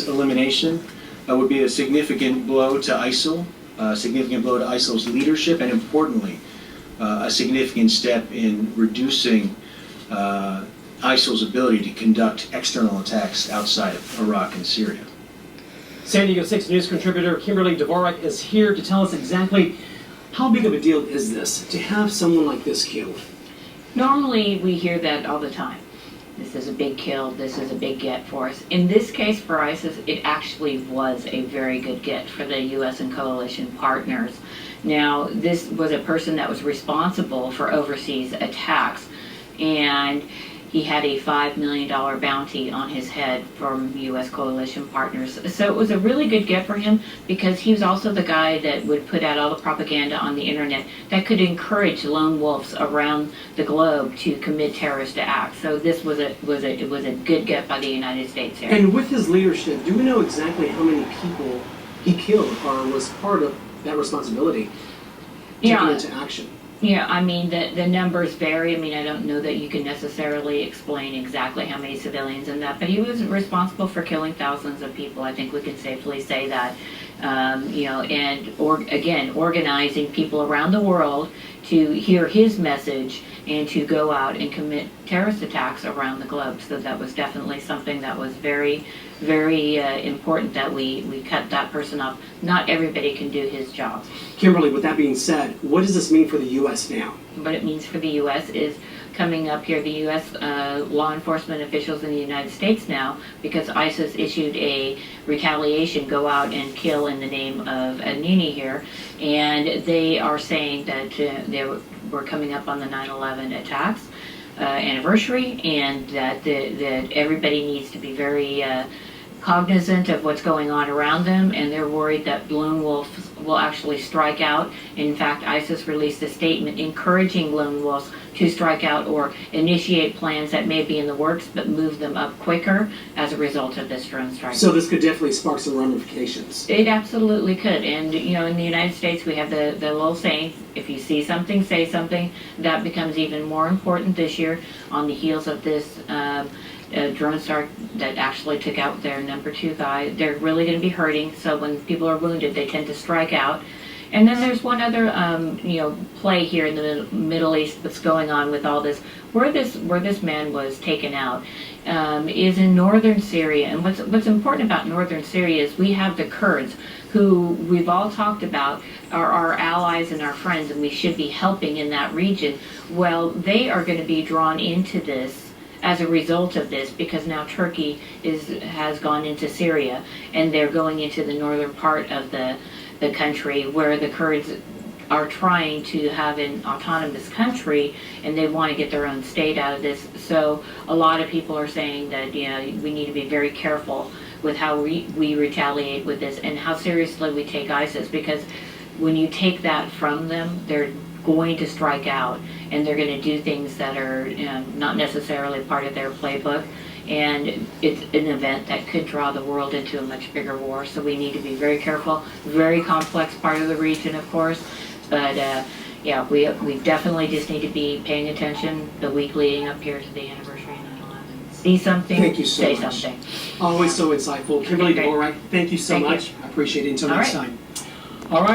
ISIS elimination would be a significant blow to ISIL, a significant blow to ISIL's leadership, and importantly, a significant step in reducing ISIL's ability to conduct external attacks outside of Iraq and Syria. San Diego 6 News contributor Kimberly Dvorak is here to tell us exactly how big of a deal is this to have someone like this killed. Normally we hear that all the time. This is a big kill, this is a big get for us. In this case for ISIS, it actually was a very good get for the U.S. and coalition partners. Now, this was a person that was responsible for overseas attacks, and he had a $5 million bounty on his head from U.S. coalition partners. So it was a really good get for him because he was also the guy that would put out all the propaganda on the internet that could encourage lone wolves around the globe to commit terrorist acts. So this was a good get by the United States here. And with his leadership, do we know exactly how many people he killed or was part of that responsibility taken into action? Yeah, I mean, the numbers vary. I mean, I don't know that you can necessarily explain exactly how many civilians and that, but he was responsible for killing thousands of people. I think we can safely say that. Again, organizing people around the world to hear his message and to go out and commit terrorist attacks around the globe. So that was definitely something that was very, very important that we cut that person off. Not everybody can do his job. Kimberly, with that being said, what does this mean for the U.S. now? What it means for the U.S. is coming up here, the U.S. Law enforcement officials in the United States now, because ISIS issued a retaliation, go out and kill in the name of Nini here, and they are saying that they were coming up on the 9/11 attacks anniversary, and that everybody needs to be very cognizant of what's going on around them, and they're worried that lone wolves will actually strike out. In fact, ISIS released a statement encouraging lone wolves to strike out or initiate plans that may be in the works but move them up quicker as a result of this drone strike. So this could definitely spark some ramifications. It absolutely could. And in the United States we have the little saying, if you see something, say something. That becomes even more important this year on the heels of this drone strike that actually took out their number 2 guy. They're really going to be hurting, so when people are wounded they tend to strike out. And then there's one other play here in the Middle East that's going on with all this. Where this man was taken out is in northern Syria. And what's important about northern Syria is we have the Kurds, who we've all talked about are our allies and our friends, and we should be helping in that region. Well, they are going to be drawn into this as a result of this, because now Turkey has gone into Syria, and they're going into the northern part of the country where the Kurds are trying to have an autonomous country, and they want to get their own state out of this. So a lot of people are saying that we need to be very careful with how we retaliate with this and how seriously we take ISIS, because when you take that from them, they're going to strike out, and they're going to do things that are not necessarily part of their playbook, and it's an event that could draw the world into a much bigger war. So we need to be very careful. Very complex part of the region, of course, but yeah, we definitely just need to be paying attention the week leading up here to the anniversary of 9/11. See something, thank you so say much. something. Always so insightful. Kimberly Dvorak, thank you so Thank you. much. I appreciate it. Until next time. All right.